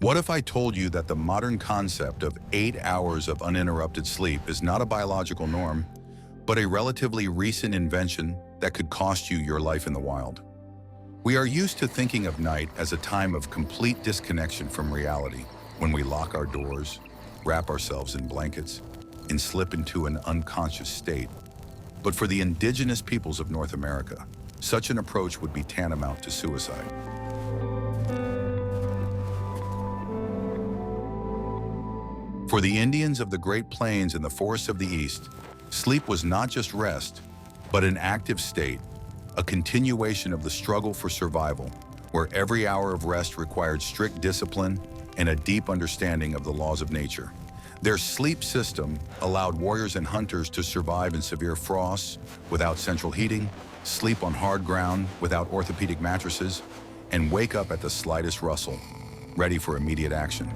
What if I told you that the modern concept of 8 hours of uninterrupted sleep is not a biological norm, but a relatively recent invention that could cost you your life in the wild? We are used to thinking of night as a time of complete disconnection from reality, when we lock our doors, wrap ourselves in blankets, and slip into an unconscious state. But for the indigenous peoples of North America, such an approach would be tantamount to suicide. For the Indians of the Great Plains and the forests of the East, sleep was not just rest, but an active state, a continuation of the struggle for survival, where every hour of rest required strict discipline and a deep understanding of the laws of nature. Their sleep system allowed warriors and hunters to survive in severe frosts without central heating, sleep on hard ground without orthopedic mattresses, and wake up at the slightest rustle, ready for immediate action.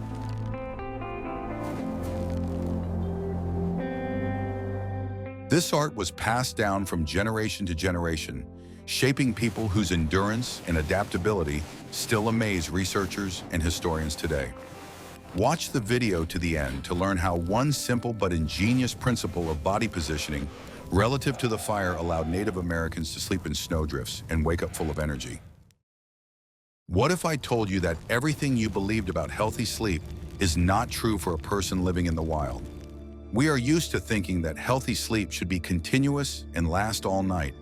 This art was passed down from generation to generation, shaping people whose endurance and adaptability still amaze researchers and historians today. Watch the video to the end to learn how one simple but ingenious principle of body positioning relative to the fire allowed Native Americans to sleep in snowdrifts and wake up full of energy. What if I told you that everything you believed about healthy sleep is not true for a person living in the wild? We are used to thinking that healthy sleep should be continuous and last all night.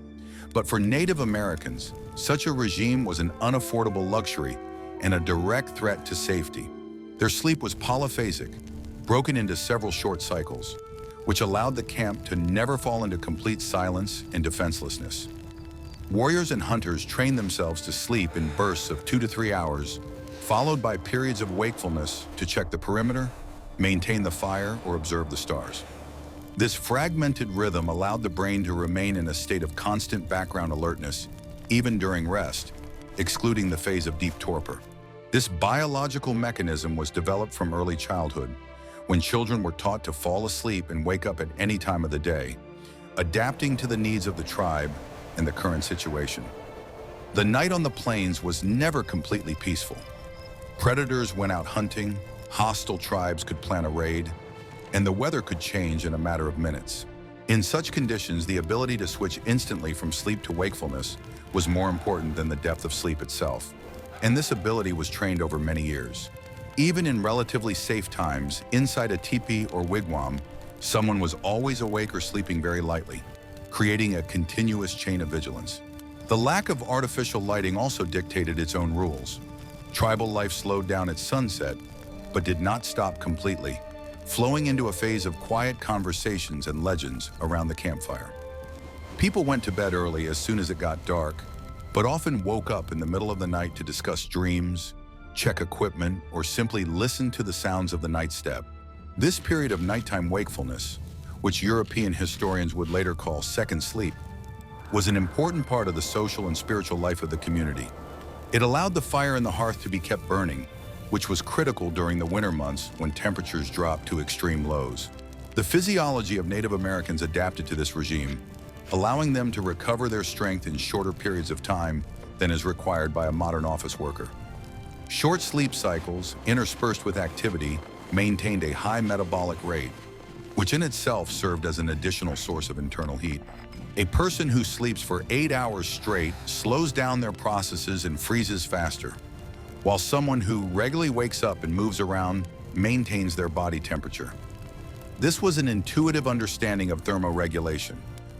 But for Native Americans, such a regime was an unaffordable luxury and a direct threat to safety. Their sleep was polyphasic, broken into several short cycles, which allowed the camp to never fall into complete silence and defenselessness. Warriors and hunters trained themselves to sleep in bursts of 2 to 3 hours, followed by periods of wakefulness to check the perimeter, maintain the fire, or observe the stars. This fragmented rhythm allowed the brain to remain in a state of constant background alertness, even during rest, excluding the phase of deep torpor. This biological mechanism was developed from early childhood, when children were taught to fall asleep and wake up at any time of the day, adapting to the needs of the tribe and the current situation. The night on the plains was never completely peaceful. Predators went out hunting, hostile tribes could plan a raid, and the weather could change in a matter of minutes. In such conditions, the ability to switch instantly from sleep to wakefulness was more important than the depth of sleep itself, and this ability was trained over many years. Even in relatively safe times, inside a teepee or wigwam, someone was always awake or sleeping very lightly, creating a continuous chain of vigilance. The lack of artificial lighting also dictated its own rules. Tribal life slowed down at sunset, but did not stop completely, flowing into a phase of quiet conversations and legends around the campfire. People went to bed early as soon as it got dark, but often woke up in the middle of the night to discuss dreams, check equipment, or simply listen to the sounds of the night step. This period of nighttime wakefulness, which European historians would later call second sleep, was an important part of the social and spiritual life of the community. It allowed the fire in the hearth to be kept burning, which was critical during the winter months when temperatures dropped to extreme lows. The physiology of Native Americans adapted to this regime, allowing them to recover their strength in shorter periods of time than is required by a modern office worker. Short sleep cycles, interspersed with activity, maintained a high metabolic rate, which in itself served as an additional source of internal heat. A person who sleeps for 8 hours straight slows down their processes and freezes faster, while someone who regularly wakes up and moves around maintains their body temperature. This was an intuitive understanding of thermoregulation,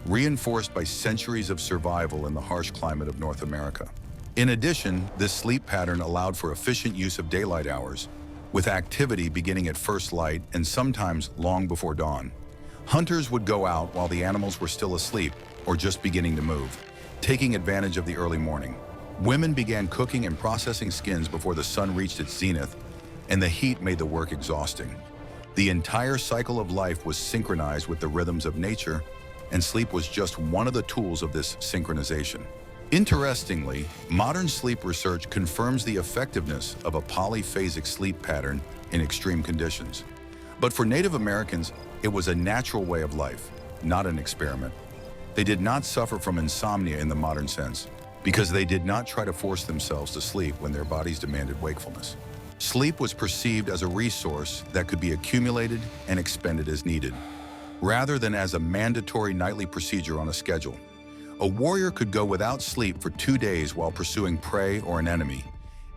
reinforced by centuries of survival in the harsh climate of North America. In addition, this sleep pattern allowed for efficient use of daylight hours, with activity beginning at first light and sometimes long before dawn. Hunters would go out while the animals were still asleep or just beginning to move, taking advantage of the early morning. Women began cooking and processing skins before the sun reached its zenith, and the heat made the work exhausting. The entire cycle of life was synchronized with the rhythms of nature, and sleep was just one of the tools of this synchronization. Interestingly, modern sleep research confirms the effectiveness of a polyphasic sleep pattern in extreme conditions. But for Native Americans, it was a natural way of life, not an experiment. They did not suffer from insomnia in the modern sense, because they did not try to force themselves to sleep when their bodies demanded wakefulness. Sleep was perceived as a resource that could be accumulated and expended as needed, rather than as a mandatory nightly procedure on a schedule. A warrior could go without sleep for 2 days while pursuing prey or an enemy,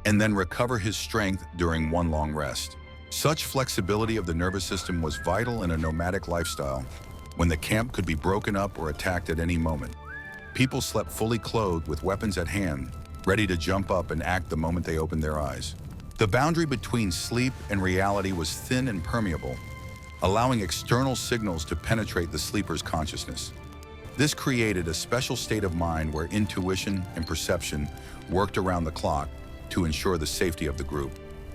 and then recover his strength during one long rest. Such flexibility of the nervous system was vital in a nomadic lifestyle, when the camp could be broken up or attacked at any moment. People slept fully clothed with weapons at hand, ready to jump up and act the moment they opened their eyes. The boundary between sleep and reality was thin and permeable, allowing external signals to penetrate the sleeper's consciousness. This created a special state of mind where intuition and perception worked around the clock to ensure the safety of the group.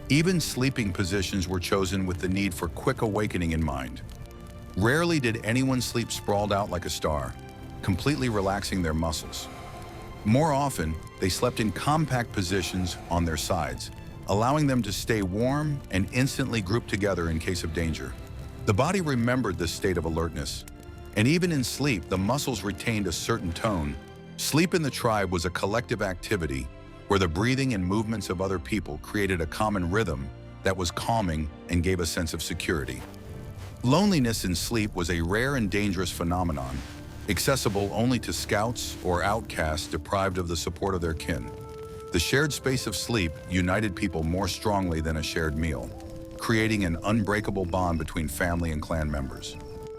Even sleeping positions were chosen with the need for quick awakening in mind. Rarely did anyone sleep sprawled out like a star, completely relaxing their muscles. More often, they slept in compact positions on their sides, allowing them to stay warm and instantly group together in case of danger. The body remembered this state of alertness, and even in sleep, the muscles retained a certain tone. Sleep in the tribe was a collective activity where the breathing and movements of other people created a common rhythm that was calming and gave a sense of security. Loneliness in sleep was a rare and dangerous phenomenon, accessible only to scouts or outcasts deprived of the support of their kin. The shared space of sleep united people more strongly than a shared meal, creating an unbreakable bond between family and clan members.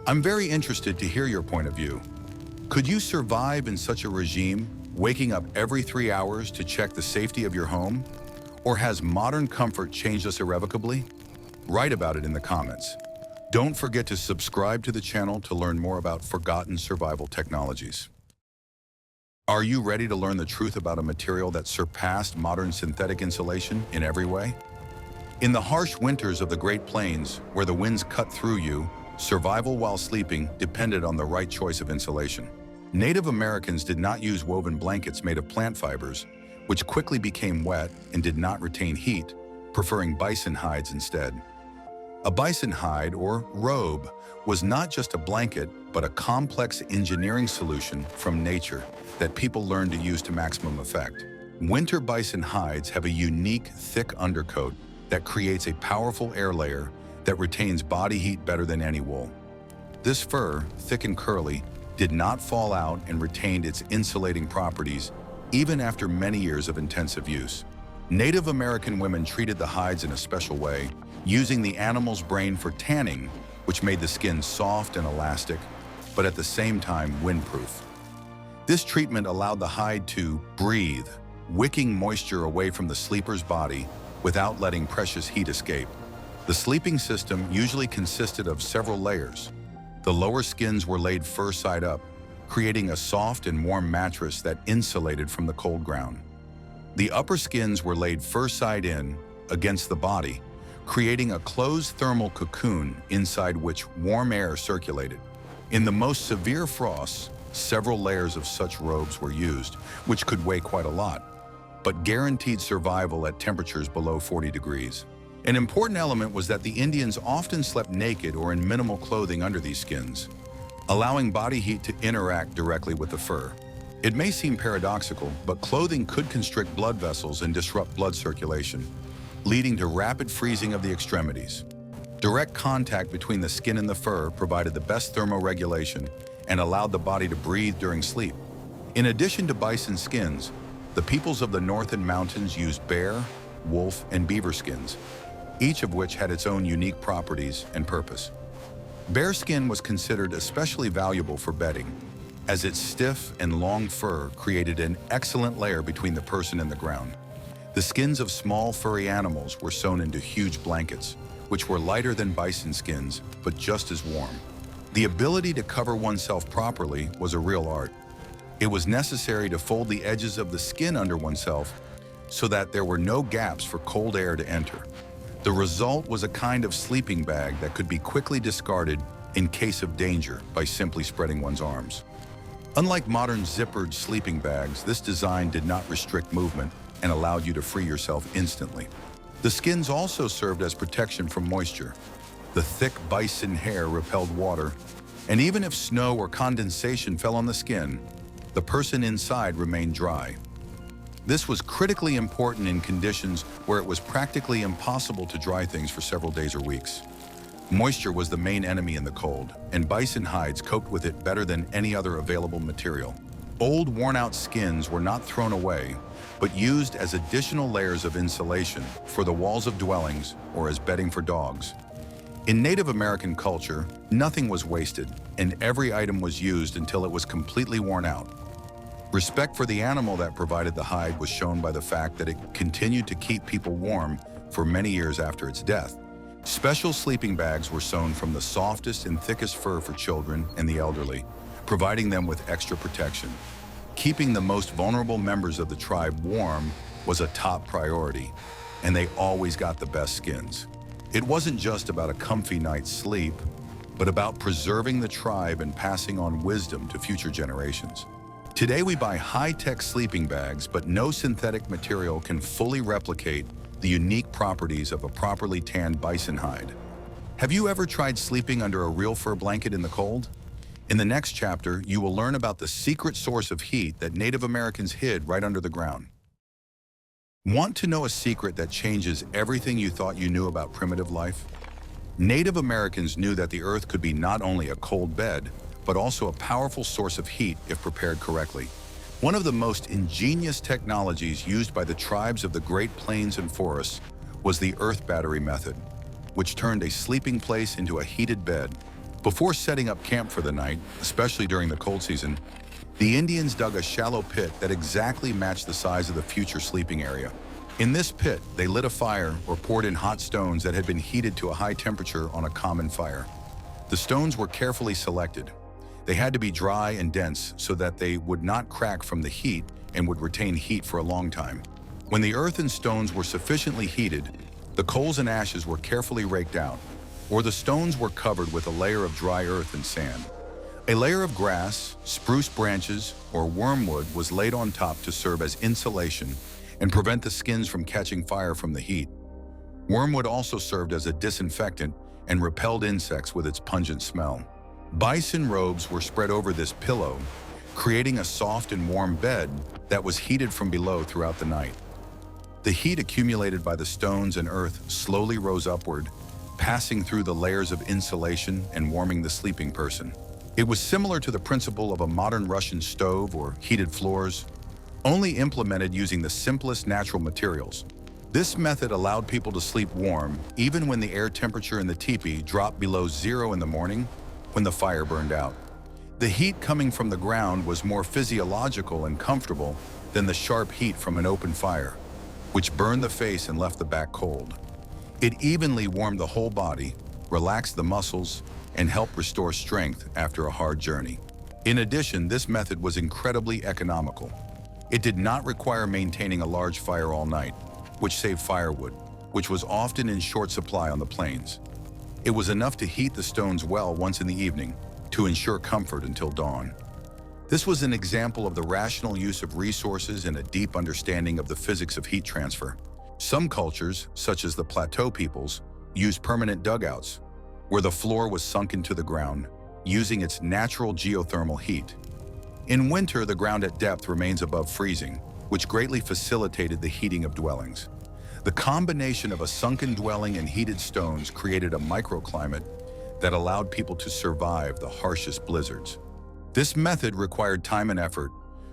I'm very interested to hear your point of view. Could you survive in such a regime, waking up every 3 hours to check the safety of your home? Or has modern comfort changed us irrevocably? Write about it in the comments. Don't forget to subscribe to the channel to learn more about forgotten survival technologies. Are you ready to learn the truth about a material that surpassed modern synthetic insulation in every way? In the harsh winters of the Great Plains, where the winds cut through you, survival while sleeping depended on the right choice of insulation. Native Americans did not use woven blankets made of plant fibers, which quickly became wet and did not retain heat, preferring bison hides instead. A bison hide, or robe, was not just a blanket, but a complex engineering solution from nature that people learned to use to maximum effect. Winter bison hides have a unique, thick undercoat that creates a powerful air layer that retains body heat better than any wool. This fur, thick and curly, did not fall out and retained its insulating properties even after many years of intensive use. Native American women treated the hides in a special way, using the animal's brain for tanning, which made the skin soft and elastic, but at the same time windproof. This treatment allowed the hide to breathe, wicking moisture away from the sleeper's body without letting precious heat escape. The sleeping system usually consisted of several layers. The lower skins were laid fur side up, creating a soft and warm mattress that insulated from the cold ground. The upper skins were laid fur side in against the body, creating a closed thermal cocoon inside which warm air circulated. In the most severe frosts, several layers of such robes were used, which could weigh quite a lot, but guaranteed survival at temperatures below 40 degrees. An important element was that the Indians often slept naked or in minimal clothing under these skins, allowing body heat to interact directly with the fur. It may seem paradoxical, but clothing could constrict blood vessels and disrupt blood circulation, leading to rapid freezing of the extremities. Direct contact between the skin and the fur provided the best thermoregulation and allowed the body to breathe during sleep. In addition to bison skins, the peoples of the northern mountains used bear, wolf, and beaver skins, each of which had its own unique properties and purpose. Bear skin was considered especially valuable for bedding, as its stiff and long fur created an excellent layer between the person and the ground. The skins of small furry animals were sewn into huge blankets, which were lighter than bison skins, but just as warm. The ability to cover oneself properly was a real art. It was necessary to fold the edges of the skin under oneself so that there were no gaps for cold air to enter. The result was a kind of sleeping bag that could be quickly discarded in case of danger by simply spreading one's arms. Unlike modern zippered sleeping bags, this design did not restrict movement and allowed you to free yourself instantly. The skins also served as protection from moisture. The thick bison hair repelled water, and even if snow or condensation fell on the skin, the person inside remained dry. This was critically important in conditions where it was practically impossible to dry things for several days or weeks. Moisture was the main enemy in the cold, and bison hides coped with it better than any other available material. Old, worn-out skins were not thrown away, but used as additional layers of insulation for the walls of dwellings or as bedding for dogs. In Native American culture, nothing was wasted, and every item was used until it was completely worn out. Respect for the animal that provided the hide was shown by the fact that it continued to keep people warm for many years after its death. Special sleeping bags were sewn from the softest and thickest fur for children and the elderly, providing them with extra protection. Keeping the most vulnerable members of the tribe warm was a top priority, and they always got the best skins. It wasn't just about a comfy night's sleep, but about preserving the tribe and passing on wisdom to future generations. Today we buy high-tech sleeping bags, but no synthetic material can fully replicate the unique properties of a properly tanned bison hide. Have you ever tried sleeping under a real fur blanket in the cold? In the next chapter, you will learn about the secret source of heat that Native Americans hid right under the ground. Want to know a secret that changes everything you thought you knew about primitive life? Native Americans knew that the earth could be not only a cold bed, but also a powerful source of heat if prepared correctly. One of the most ingenious technologies used by the tribes of the Great Plains and forests was the earth battery method, which turned a sleeping place into a heated bed. Before setting up camp for the night, especially during the cold season, the Indians dug a shallow pit that exactly matched the size of the future sleeping area. In this pit, they lit a fire or poured in hot stones that had been heated to a high temperature on a common fire. The stones were carefully selected. They had to be dry and dense so that they would not crack from the heat and would retain heat for a long time. When the earth and stones were sufficiently heated, the coals and ashes were carefully raked out, or the stones were covered with a layer of dry earth and sand. A layer of grass, spruce branches, or wormwood was laid on top to serve as insulation and prevent the skins from catching fire from the heat. Wormwood also served as a disinfectant and repelled insects with its pungent smell. Bison robes were spread over this pillow, creating a soft and warm bed that was heated from below throughout the night. The heat accumulated by the stones and earth slowly rose upward, passing through the layers of insulation and warming the sleeping person. It was similar to the principle of a modern Russian stove or heated floors, only implemented using the simplest natural materials. This method allowed people to sleep warm even when the air temperature in the teepee dropped below zero in the morning when the fire burned out. The heat coming from the ground was more physiological and comfortable than the sharp heat from an open fire, which burned the face and left the back cold. It evenly warmed the whole body, relaxed the muscles, and helped restore strength after a hard journey. In addition, this method was incredibly economical. It did not require maintaining a large fire all night, which saved firewood, which was often in short supply on the plains. It was enough to heat the stones well once in the evening to ensure comfort until dawn. This was an example of the rational use of resources and a deep understanding of the physics of heat transfer. Some cultures, such as the Plateau peoples, used permanent dugouts, where the floor was sunk into the ground, using its natural geothermal heat. In winter, the ground at depth remains above freezing, which greatly facilitated the heating of dwellings. The combination of a sunken dwelling and heated stones created a microclimate that allowed people to survive the harshest blizzards. This method required time and effort,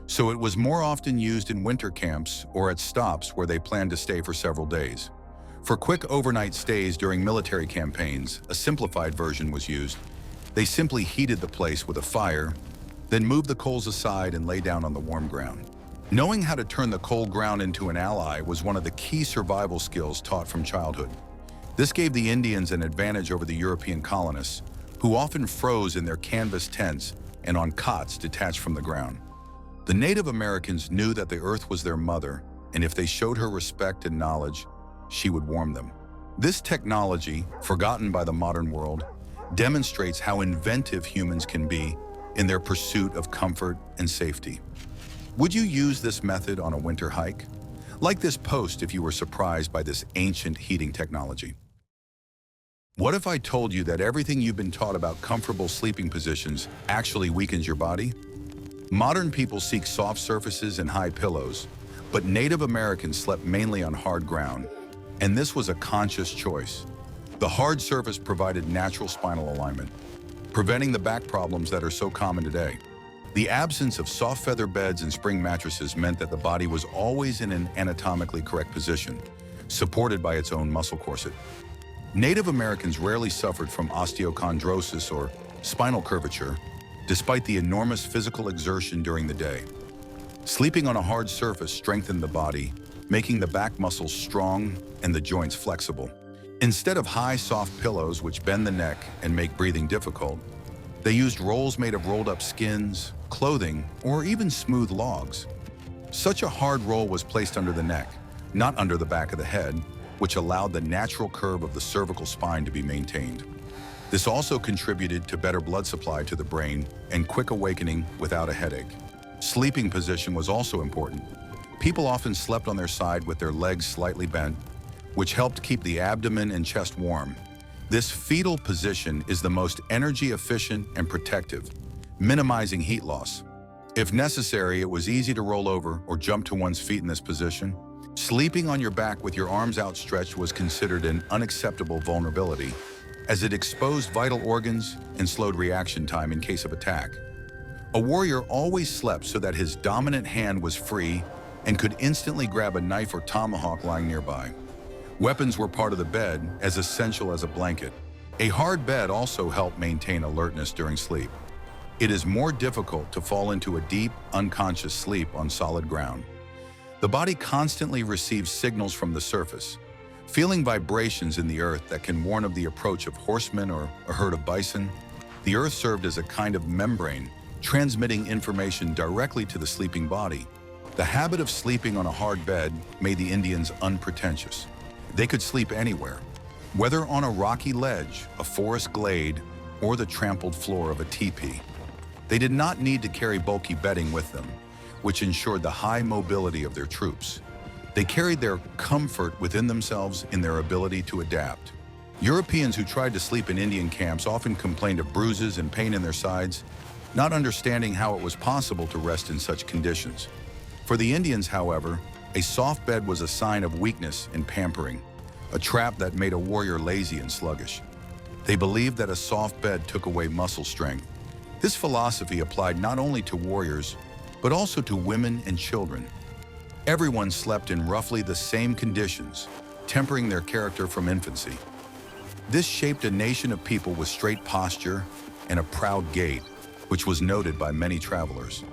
so it was more often used in winter camps or at stops where they planned to stay for several days. For quick overnight stays during military campaigns, a simplified version was used. They simply heated the place with a fire, then moved the coals aside and lay down on the warm ground. Knowing how to turn the cold ground into an ally was one of the key survival skills taught from childhood. This gave the Indians an advantage over the European colonists, who often froze in their canvas tents and on cots detached from the ground. The Native Americans knew that the earth was their mother, and if they showed her respect and knowledge, she would warm them. This technology, forgotten by the modern world, demonstrates how inventive humans can be in their pursuit of comfort and safety. Would you use this method on a winter hike? Like this post if you were surprised by this ancient heating technology. What if I told you that everything you've been taught about comfortable sleeping positions actually weakens your body? Modern people seek soft surfaces and high pillows, But Native Americans slept mainly on hard ground, and this was a conscious choice. The hard surface provided natural spinal alignment, preventing the back problems that are so common today. The absence of soft feather beds and spring mattresses meant that the body was always in an anatomically correct position, supported by its own muscle corset. Native Americans rarely suffered from osteochondrosis or spinal curvature, despite the enormous physical exertion during the day. Sleeping on a hard surface strengthened the body, making the back muscles strong and the joints flexible. Instead of high, soft pillows which bend the neck and make breathing difficult, they used rolls made of rolled-up skins, clothing, or even smooth logs. Such a hard roll was placed under the neck, not under the back of the head, which allowed the natural curve of the cervical spine to be maintained. This also contributed to better blood supply to the brain and quick awakening without a headache. Sleeping position was also important. People often slept on their side with their legs slightly bent, which helped keep the abdomen and chest warm. This fetal position is the most energy efficient and protective, minimizing heat loss. If necessary, it was easy to roll over or jump to one's feet in this position. Sleeping on your back with your arms outstretched was considered an unacceptable vulnerability, as it exposed vital organs and slowed reaction time in case of attack. A warrior always slept so that his dominant hand was free and could instantly grab a knife or tomahawk lying nearby. Weapons were part of the bed, as essential as a blanket. A hard bed also helped maintain alertness during sleep. It is more difficult to fall into a deep, unconscious sleep on solid ground. The body constantly receives signals from the surface, feeling vibrations in the earth that can warn of the approach of horsemen or a herd of bison. The earth served as a kind of membrane, transmitting information directly to the sleeping body. The habit of sleeping on a hard bed made the Indians unpretentious. They could sleep anywhere, whether on a rocky ledge, a forest glade, or the trampled floor of a teepee. They did not need to carry bulky bedding with them, which ensured the high mobility of their troops. They carried their comfort within themselves in their ability to adapt. Europeans who tried to sleep in Indian camps often complained of bruises and pain in their sides, not understanding how it was possible to rest in such conditions. For the Indians, however, a soft bed was a sign of weakness and pampering, a trap that made a warrior lazy and sluggish. They believed that a soft bed took away muscle strength. This philosophy applied not only to warriors, but also to women and children. Everyone slept in roughly the same conditions, tempering their character from infancy. This shaped a nation of people with straight posture and a proud gait, which was noted by many travelers.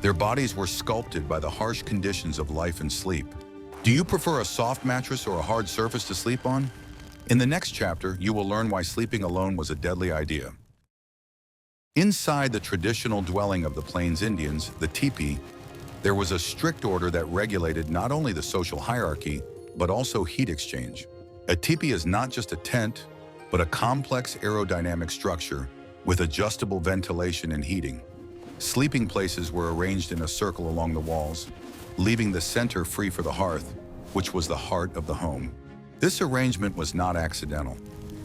Their bodies were sculpted by the harsh conditions of life and sleep. Do you prefer a soft mattress or a hard surface to sleep on? In the next chapter, you will learn why sleeping alone was a deadly idea. Inside the traditional dwelling of the Plains Indians, the teepee, there was a strict order that regulated not only the social hierarchy, but also heat exchange. A teepee is not just a tent, but a complex aerodynamic structure with adjustable ventilation and heating. Sleeping places were arranged in a circle along the walls, leaving the center free for the hearth, which was the heart of the home. This arrangement was not accidental.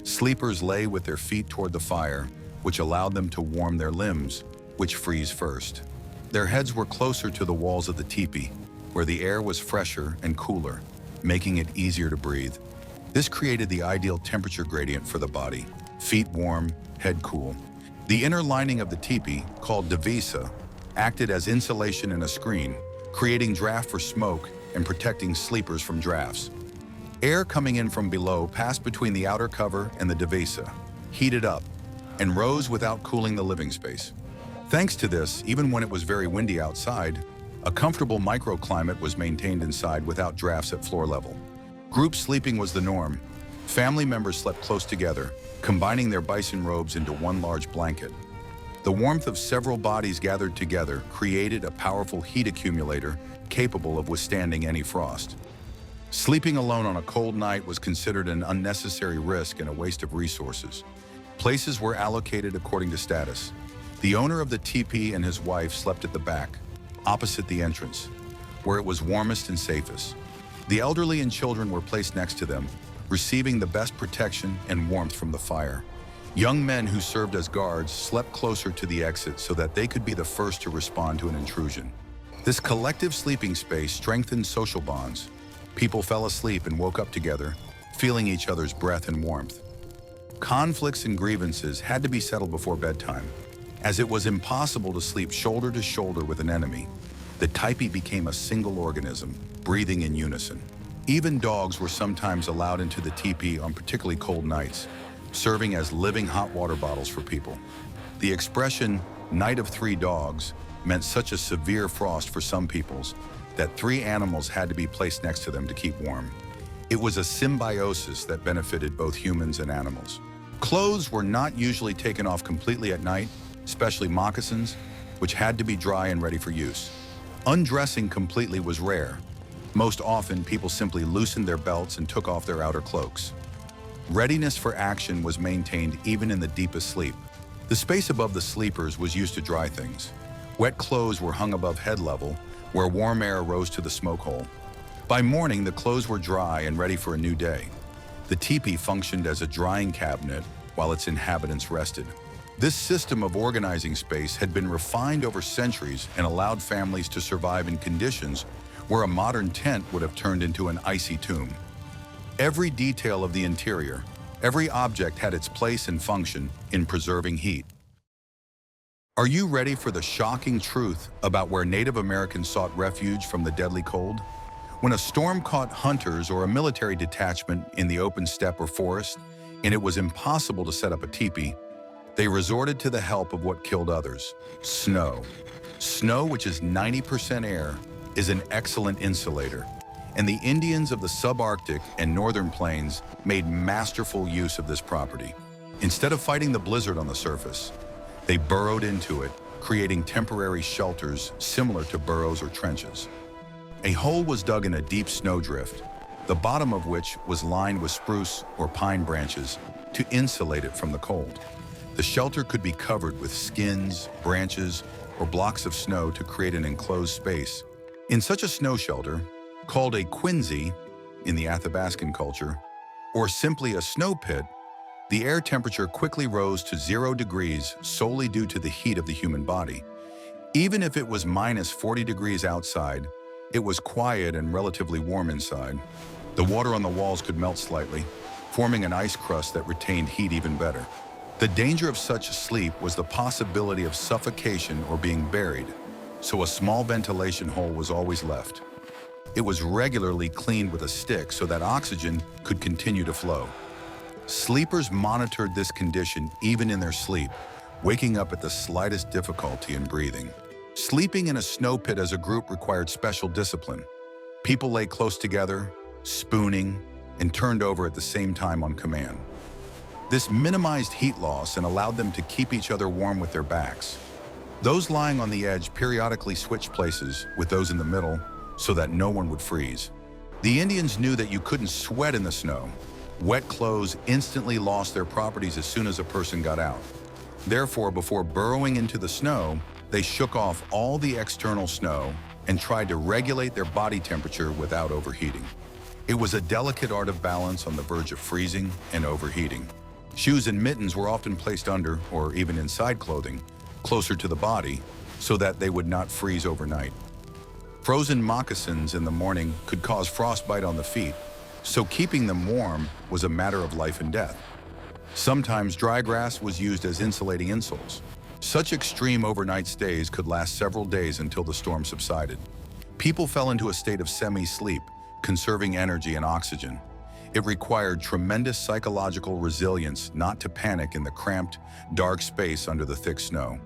Sleepers lay with their feet toward the fire, which allowed them to warm their limbs, which freeze first. Their heads were closer to the walls of the teepee, where the air was fresher and cooler, making it easier to breathe. This created the ideal temperature gradient for the body: feet warm, head cool. The inner lining of the teepee, called devisa, acted as insulation and a screen, creating draft for smoke and protecting sleepers from drafts. Air coming in from below passed between the outer cover and the devisa, heated up, and rose without cooling the living space. Thanks to this, even when it was very windy outside, a comfortable microclimate was maintained inside without drafts at floor level. Group sleeping was the norm. Family members slept close together, combining their bison robes into one large blanket. The warmth of several bodies gathered together created a powerful heat accumulator capable of withstanding any frost. Sleeping alone on a cold night was considered an unnecessary risk and a waste of resources. Places were allocated according to status. The owner of the teepee and his wife slept at the back, opposite the entrance, where it was warmest and safest. The elderly and children were placed next to them, receiving the best protection and warmth from the fire. Young men who served as guards slept closer to the exit so that they could be the first to respond to an intrusion. This collective sleeping space strengthened social bonds. People fell asleep and woke up together, feeling each other's breath and warmth. Conflicts and grievances had to be settled before bedtime. As it was impossible to sleep shoulder to shoulder with an enemy, the teepee became a single organism, breathing in unison. Even dogs were sometimes allowed into the teepee on particularly cold nights, serving as living hot water bottles for people. The expression, "night of 3 dogs," meant such a severe frost for some peoples that 3 animals had to be placed next to them to keep warm. It was a symbiosis that benefited both humans and animals. Clothes were not usually taken off completely at night, especially moccasins, which had to be dry and ready for use. Undressing completely was rare. Most often, people simply loosened their belts and took off their outer cloaks. Readiness for action was maintained even in the deepest sleep. The space above the sleepers was used to dry things. Wet clothes were hung above head level, where warm air rose to the smoke hole. By morning, the clothes were dry and ready for a new day. The teepee functioned as a drying cabinet while its inhabitants rested. This system of organizing space had been refined over centuries and allowed families to survive in conditions where a modern tent would have turned into an icy tomb. Every detail of the interior, every object had its place and function in preserving heat. Are you ready for the shocking truth about where Native Americans sought refuge from the deadly cold? When a storm caught hunters or a military detachment in the open steppe or forest, and it was impossible to set up a teepee, they resorted to the help of what killed others: snow. Snow, which is 90% air, is an excellent insulator, and the Indians of the subarctic and northern plains made masterful use of this property. Instead of fighting the blizzard on the surface, they burrowed into it, creating temporary shelters similar to burrows or trenches. A hole was dug in a deep snowdrift, the bottom of which was lined with spruce or pine branches to insulate it from the cold. The shelter could be covered with skins, branches, or blocks of snow to create an enclosed space. In such a snow shelter, called a quinzee in the Athabascan culture, or simply a snow pit, the air temperature quickly rose to 0 degrees solely due to the heat of the human body. Even if it was minus 40 degrees outside, it was quiet and relatively warm inside. The water on the walls could melt slightly, forming an ice crust that retained heat even better. The danger of such sleep was the possibility of suffocation or being buried, so a small ventilation hole was always left. It was regularly cleaned with a stick so that oxygen could continue to flow. Sleepers monitored this condition even in their sleep, waking up at the slightest difficulty in breathing. Sleeping in a snow pit as a group required special discipline. People lay close together, spooning, and turned over at the same time on command. This minimized heat loss and allowed them to keep each other warm with their backs. Those lying on the edge periodically switched places with those in the middle so that no one would freeze. The Indians knew that you couldn't sweat in the snow. Wet clothes instantly lost their properties as soon as a person got out. Therefore, before burrowing into the snow, they shook off all the external snow and tried to regulate their body temperature without overheating. It was a delicate art of balance on the verge of freezing and overheating. Shoes and mittens were often placed under, or even inside clothing, closer to the body, so that they would not freeze overnight. Frozen moccasins in the morning could cause frostbite on the feet, so keeping them warm was a matter of life and death. Sometimes dry grass was used as insulating insoles. Such extreme overnight stays could last several days until the storm subsided. People fell into a state of semi-sleep, conserving energy and oxygen. It required tremendous psychological resilience not to panic in the cramped, dark space under the thick snow.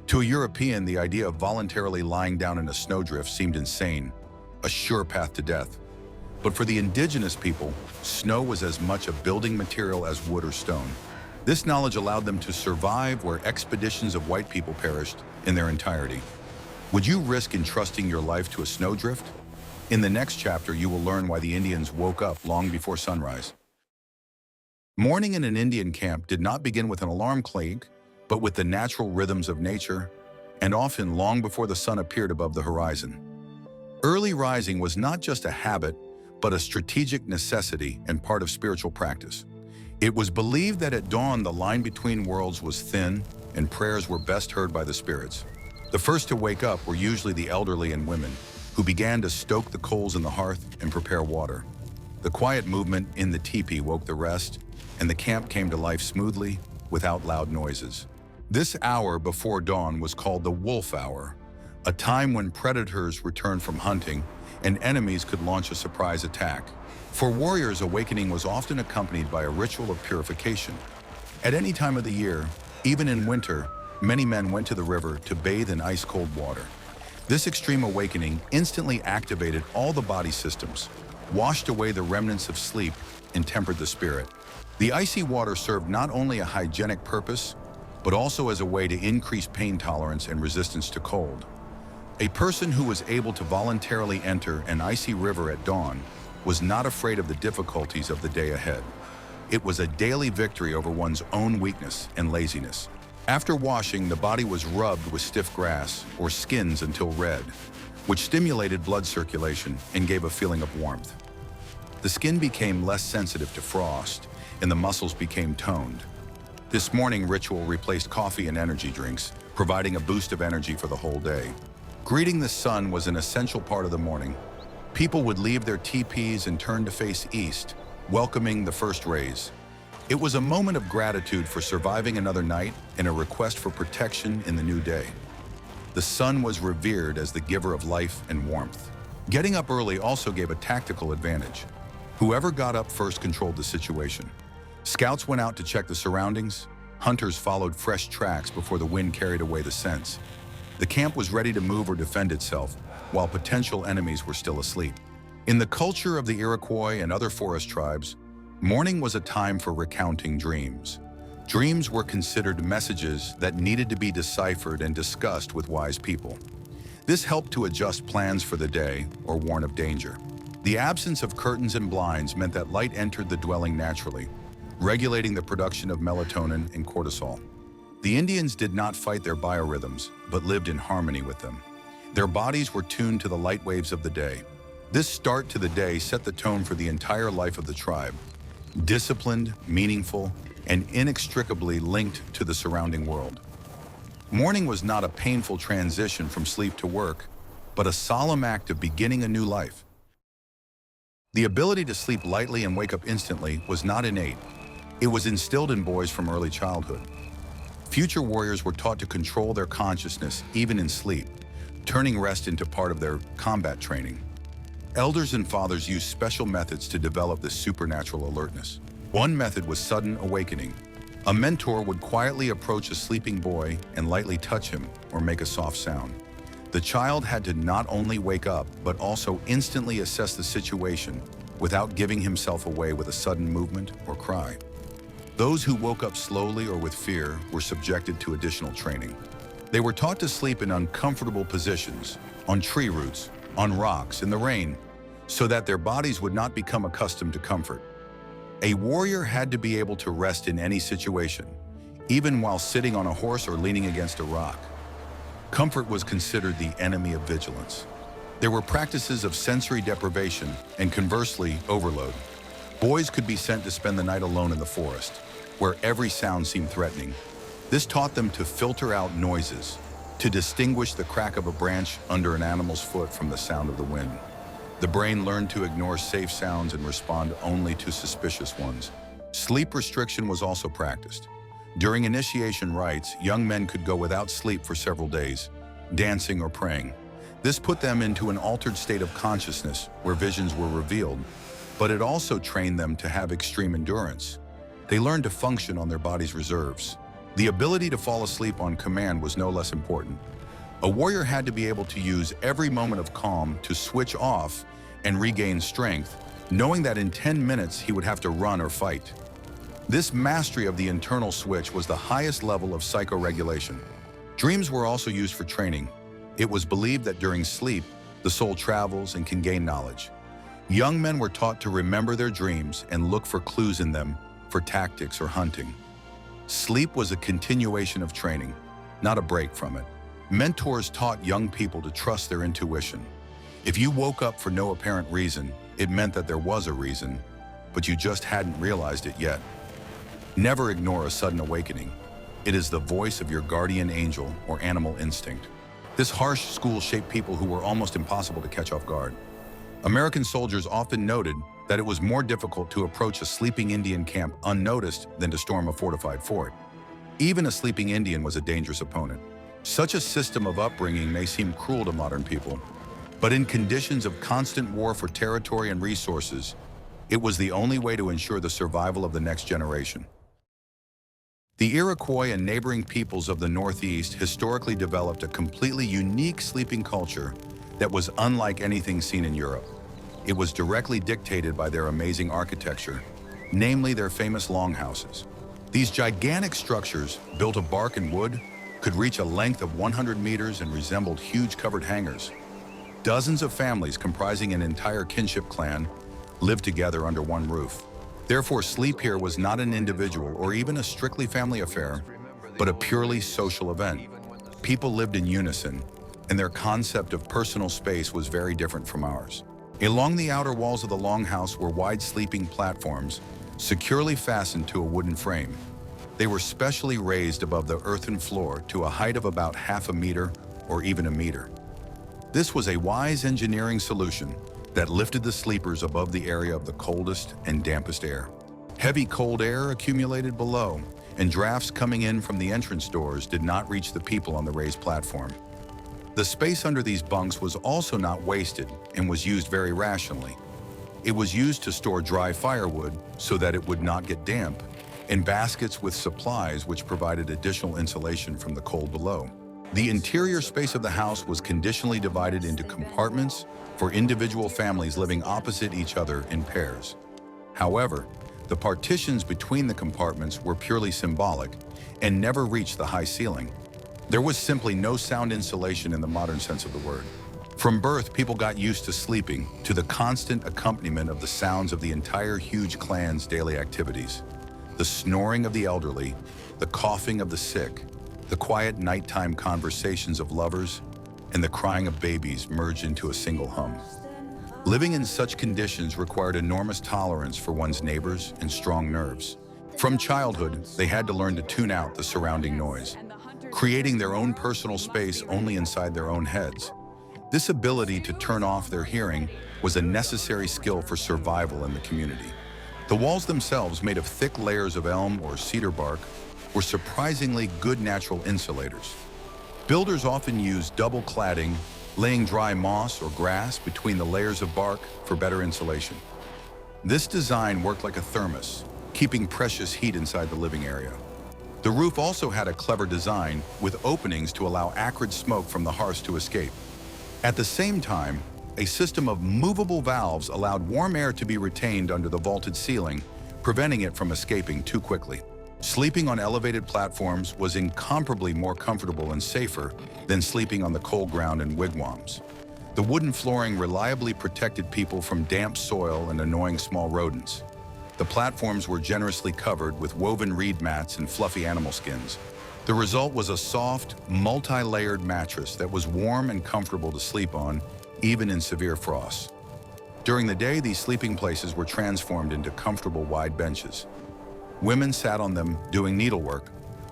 To a European, the idea of voluntarily lying down in a snowdrift seemed insane, a sure path to death. But for the indigenous people, snow was as much a building material as wood or stone. This knowledge allowed them to survive where expeditions of white people perished in their entirety. Would you risk entrusting your life to a snowdrift? In the next chapter, you will learn why the Indians woke up long before sunrise. Morning in an Indian camp did not begin with an alarm clock, but with the natural rhythms of nature, and often long before the sun appeared above the horizon. Early rising was not just a habit, but a strategic necessity and part of spiritual practice. It was believed that at dawn the line between worlds was thin and prayers were best heard by the spirits. The first to wake up were usually the elderly and women, who began to stoke the coals in the hearth and prepare water. The quiet movement in the teepee woke the rest, and the camp came to life smoothly, without loud noises. This hour before dawn was called the wolf hour, a time when predators returned from hunting and enemies could launch a surprise attack. For warriors, awakening was often accompanied by a ritual of purification. At any time of the year, even in winter, many men went to the river to bathe in ice-cold water. This extreme awakening instantly activated all the body systems, washed away the remnants of sleep, and tempered the spirit. The icy water served not only a hygienic purpose, but also as a way to increase pain tolerance and resistance to cold. A person who was able to voluntarily enter an icy river at dawn was not afraid of the difficulties of the day ahead. It was a daily victory over one's own weakness and laziness. After washing, the body was rubbed with stiff grass or skins until red, which stimulated blood circulation and gave a feeling of warmth. The skin became less sensitive to frost, and the muscles became toned. This morning ritual replaced coffee and energy drinks, providing a boost of energy for the whole day. Greeting the sun was an essential part of the morning. People would leave their teepees and turn to face east, welcoming the first rays. It was a moment of gratitude for surviving another night and a request for protection in the new day. The sun was revered as the giver of life and warmth. Getting up early also gave a tactical advantage. Whoever got up first controlled the situation. Scouts went out to check the surroundings. Hunters followed fresh tracks before the wind carried away the scents. The camp was ready to move or defend itself, while potential enemies were still asleep. In the culture of the Iroquois and other forest tribes, morning was a time for recounting dreams. Dreams were considered messages that needed to be deciphered and discussed with wise people. This helped to adjust plans for the day or warn of danger. The absence of curtains and blinds meant that light entered the dwelling naturally, regulating the production of melatonin and cortisol. The Indians did not fight their biorhythms, but lived in harmony with them. Their bodies were tuned to the light waves of the day. This start to the day set the tone for the entire life of the tribe, disciplined, meaningful, and inextricably linked to the surrounding world. Morning was not a painful transition from sleep to work, but a solemn act of beginning a new life. The ability to sleep lightly and wake up instantly was not innate. It was instilled in boys from early childhood. Future warriors were taught to control their consciousness even in sleep, turning rest into part of their combat training. Elders and fathers used special methods to develop this supernatural alertness. One method was sudden awakening. A mentor would quietly approach a sleeping boy and lightly touch him or make a soft sound. The child had to not only wake up, but also instantly assess the situation without giving himself away with a sudden movement or cry. Those who woke up slowly or with fear were subjected to additional training. They were taught to sleep in uncomfortable positions, on tree roots, on rocks, in the rain, so that their bodies would not become accustomed to comfort. A warrior had to be able to rest in any situation, even while sitting on a horse or leaning against a rock. Comfort was considered the enemy of vigilance. There were practices of sensory deprivation and, conversely, overload. Boys could be sent to spend the night alone in the forest, where every sound seemed threatening. This taught them to filter out noises, to distinguish the crack of a branch under an animal's foot from the sound of the wind. The brain learned to ignore safe sounds and respond only to suspicious ones. Sleep restriction was also practiced. During initiation rites, young men could go without sleep for several days, dancing or praying. This put them into an altered state of consciousness where visions were revealed, but it also trained them to have extreme endurance. They learned to function on their body's reserves. The ability to fall asleep on command was no less important. A warrior had to be able to use every moment of calm to switch off and regain strength, knowing that in 10 minutes he would have to run or fight. This mastery of the internal switch was the highest level of psychoregulation. Dreams were also used for training. It was believed that during sleep, the soul travels and can gain knowledge. Young men were taught to remember their dreams and look for clues in them for tactics or hunting. Sleep was a continuation of training, not a break from it. Mentors taught young people to trust their intuition. If you woke up for no apparent reason, it meant that there was a reason, but you just hadn't realized it yet. Never ignore a sudden awakening. It is the voice of your guardian angel or animal instinct. This harsh school shaped people who were almost impossible to catch off guard. American soldiers often noted that it was more difficult to approach a sleeping Indian camp unnoticed than to storm a fortified fort. Even a sleeping Indian was a dangerous opponent. Such a system of upbringing may seem cruel to modern people, but in conditions of constant war for territory and resources, it was the only way to ensure the survival of the next generation. The Iroquois and neighboring peoples of the Northeast historically developed a completely unique sleeping culture that was unlike anything seen in Europe. It was directly dictated by their amazing architecture, namely their famous longhouses. These gigantic structures, built of bark and wood, could reach a length of 100 meters and resembled huge covered hangars. Dozens of families comprising an entire kinship clan lived together under one roof. Therefore, sleep here was not an individual or even a strictly family affair, but a purely social event. People lived in unison, and their concept of personal space was very different from ours. Along the outer walls of the longhouse were wide sleeping platforms, securely fastened to a wooden frame. They were specially raised above the earthen floor to a height of about half a meter or even a meter. This was a wise engineering solution that lifted the sleepers above the area of the coldest and dampest air. Heavy cold air accumulated below, and drafts coming in from the entrance doors did not reach the people on the raised platform. The space under these bunks was also not wasted and was used very rationally. It was used to store dry firewood so that it would not get damp, and baskets with supplies which provided additional insulation from the cold below. The interior space of the house was conditionally divided into compartments for individual families living opposite each other in pairs. However, the partitions between the compartments were purely symbolic and never reached the high ceiling. There was simply no sound insulation in the modern sense of the word. From birth, people got used to sleeping to the constant accompaniment of the sounds of the entire huge clan's daily activities. The snoring of the elderly, the coughing of the sick, the quiet nighttime conversations of lovers, and the crying of babies merged into a single hum. Living in such conditions required enormous tolerance for one's neighbors and strong nerves. From childhood, they had to learn to tune out the surrounding noise, creating their own personal space only inside their own heads. This ability to turn off their hearing was a necessary skill for survival in the community. The walls themselves, made of thick layers of elm or cedar bark, were surprisingly good natural insulators. Builders often used double cladding, laying dry moss or grass between the layers of bark for better insulation. This design worked like a thermos, keeping precious heat inside the living area. The roof also had a clever design with openings to allow acrid smoke from the hearths to escape. At the same time, a system of movable valves allowed warm air to be retained under the vaulted ceiling, preventing it from escaping too quickly. Sleeping on elevated platforms was incomparably more comfortable and safer than sleeping on the cold ground in wigwams. The wooden flooring reliably protected people from damp soil and annoying small rodents. The platforms were generously covered with woven reed mats and fluffy animal skins. The result was a soft, multi-layered mattress that was warm and comfortable to sleep on, even in severe frosts. During the day, these sleeping places were transformed into comfortable wide benches. Women sat on them doing needlework,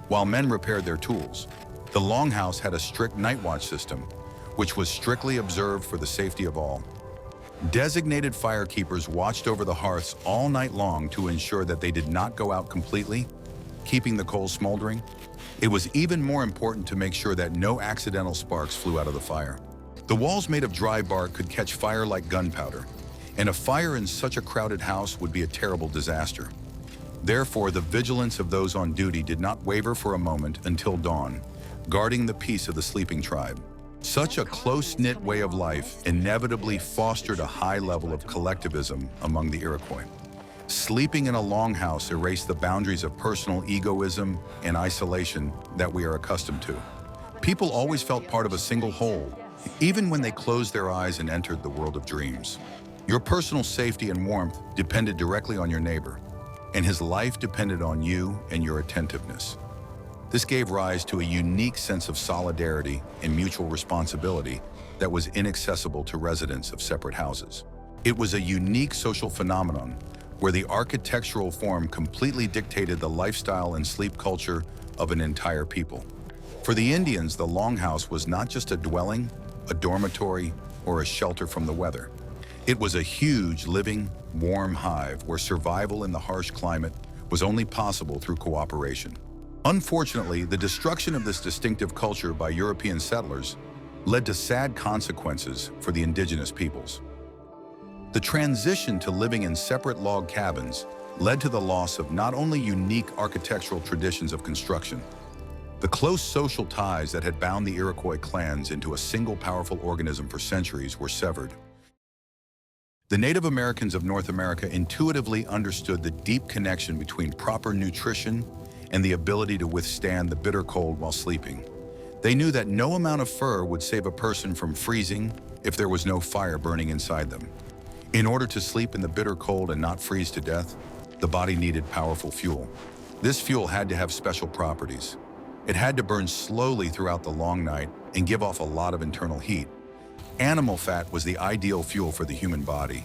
while men repaired their tools. The longhouse had a strict night watch system, which was strictly observed for the safety of all. Designated firekeepers watched over the hearths all night long to ensure that they did not go out completely, keeping the coals smoldering. It was even more important to make sure that no accidental sparks flew out of the fire. The walls made of dry bark could catch fire like gunpowder, and a fire in such a crowded house would be a terrible disaster. Therefore, the vigilance of those on duty did not waver for a moment until dawn, guarding the peace of the sleeping tribe. Such a close-knit way of life inevitably fostered a high level of collectivism among the Iroquois. Sleeping in a longhouse erased the boundaries of personal egoism and isolation that we are accustomed to. People always felt part of a single whole, even when they closed their eyes and entered the world of dreams. Your personal safety and warmth depended directly on your neighbor, and his life depended on you and your attentiveness. This gave rise to a unique sense of solidarity and mutual responsibility that was inaccessible to residents of separate houses. It was a unique social phenomenon where the architectural form completely dictated the lifestyle and sleep culture of an entire people. For the Indians, the longhouse was not just a dwelling, a dormitory, or a shelter from the weather. It was a huge, living, warm hive where survival in the harsh climate was only possible through cooperation. Unfortunately, the destruction of this distinctive culture by European settlers led to sad consequences for the indigenous peoples. The transition to living in separate log cabins led to the loss of not only unique architectural traditions of construction, the close social ties that had bound the Iroquois clans into a single powerful organism for centuries were severed. The Native Americans of North America intuitively understood the deep connection between proper nutrition and the ability to withstand the bitter cold while sleeping. They knew that no amount of fur would save a person from freezing if there was no fire burning inside them. In order to sleep in the bitter cold and not freeze to death, the body needed powerful fuel. This fuel had to have special properties. It had to burn slowly throughout the long night and give off a lot of internal heat. Animal fat was the ideal fuel for the human body.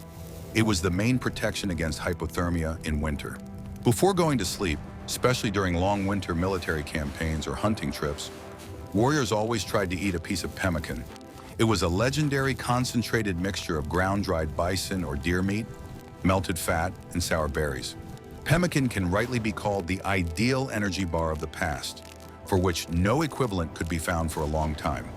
It was the main protection against hypothermia in winter. Before going to sleep, especially during long winter military campaigns or hunting trips, warriors always tried to eat a piece of pemmican. It was a legendary concentrated mixture of ground-dried bison or deer meat, melted fat, and sour berries. Pemmican can rightly be called the ideal energy bar of the past, for which no equivalent could be found for a long time.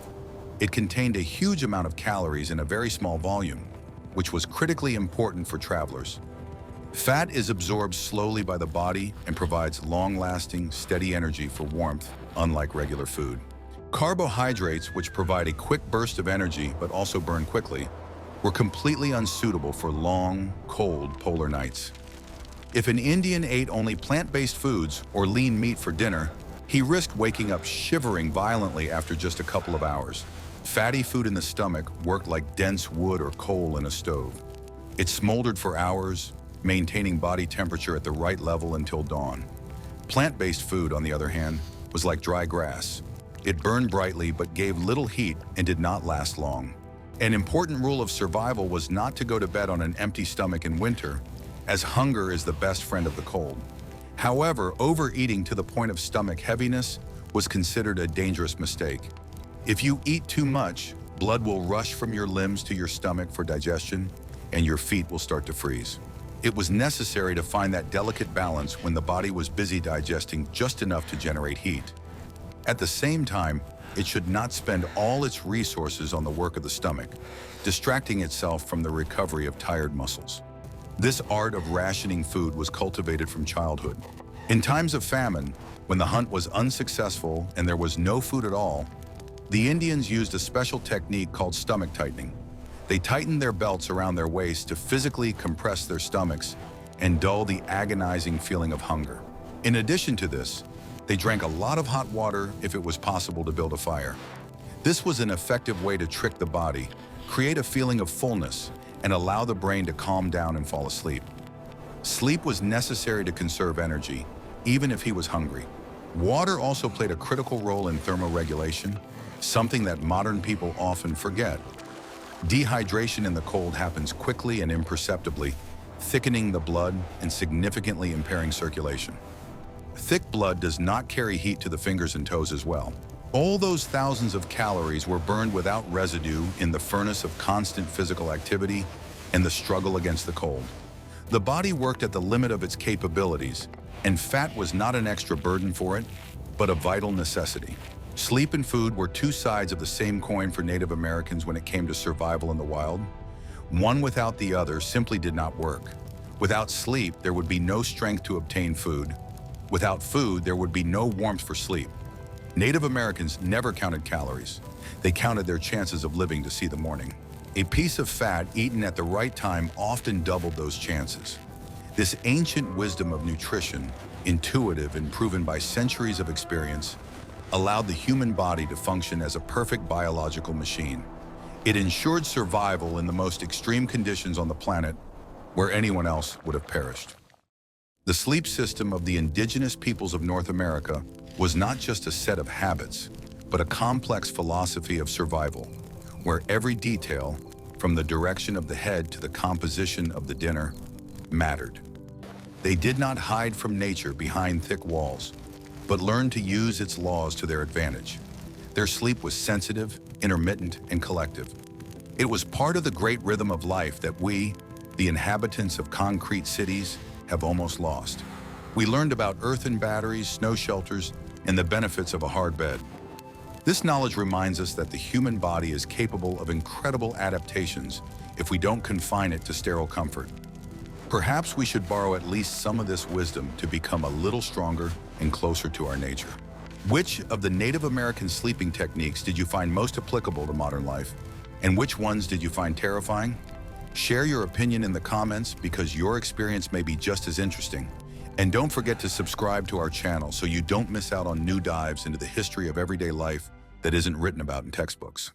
It contained a huge amount of calories in a very small volume, which was critically important for travelers. Fat is absorbed slowly by the body and provides long-lasting, steady energy for warmth, unlike regular food. Carbohydrates, which provide a quick burst of energy but also burn quickly, were completely unsuitable for long, cold polar nights. If an Indian ate only plant-based foods or lean meat for dinner, he risked waking up shivering violently after just a couple of hours. Fatty food in the stomach worked like dense wood or coal in a stove. It smoldered for hours, maintaining body temperature at the right level until dawn. Plant-based food, on the other hand, was like dry grass. It burned brightly but gave little heat and did not last long. An important rule of survival was not to go to bed on an empty stomach in winter, as hunger is the best friend of the cold. However, overeating to the point of stomach heaviness was considered a dangerous mistake. If you eat too much, blood will rush from your limbs to your stomach for digestion, and your feet will start to freeze. It was necessary to find that delicate balance when the body was busy digesting just enough to generate heat. At the same time, it should not spend all its resources on the work of the stomach, distracting itself from the recovery of tired muscles. This art of rationing food was cultivated from childhood. In times of famine, when the hunt was unsuccessful and there was no food at all, the Indians used a special technique called stomach tightening. They tightened their belts around their waist to physically compress their stomachs and dull the agonizing feeling of hunger. In addition to this, they drank a lot of hot water if it was possible to build a fire. This was an effective way to trick the body, create a feeling of fullness, and allow the brain to calm down and fall asleep. Sleep was necessary to conserve energy, even if he was hungry. Water also played a critical role in thermoregulation, something that modern people often forget. Dehydration in the cold happens quickly and imperceptibly, thickening the blood and significantly impairing circulation. Thick blood does not carry heat to the fingers and toes as well. All those thousands of calories were burned without residue in the furnace of constant physical activity and the struggle against the cold. The body worked at the limit of its capabilities, and fat was not an extra burden for it, but a vital necessity. Sleep and food were two sides of the same coin for Native Americans when it came to survival in the wild. One without the other simply did not work. Without sleep, there would be no strength to obtain food. Without food, there would be no warmth for sleep. Native Americans never counted calories. They counted their chances of living to see the morning. A piece of fat eaten at the right time often doubled those chances. This ancient wisdom of nutrition, intuitive and proven by centuries of experience, allowed the human body to function as a perfect biological machine. It ensured survival in the most extreme conditions on the planet, where anyone else would have perished. The sleep system of the indigenous peoples of North America was not just a set of habits, but a complex philosophy of survival, where every detail, from the direction of the head to the composition of the dinner, mattered. They did not hide from nature behind thick walls, but learned to use its laws to their advantage. Their sleep was sensitive, intermittent, and collective. It was part of the great rhythm of life that we, the inhabitants of concrete cities, have almost lost. We learned about earthen batteries, snow shelters, and the benefits of a hard bed. This knowledge reminds us that the human body is capable of incredible adaptations if we don't confine it to sterile comfort. Perhaps we should borrow at least some of this wisdom to become a little stronger and closer to our nature. Which of the Native American sleeping techniques did you find most applicable to modern life? And which ones did you find terrifying? Share your opinion in the comments because your experience may be just as interesting. And don't forget to subscribe to our channel so you don't miss out on new dives into the history of everyday life that isn't written about in textbooks.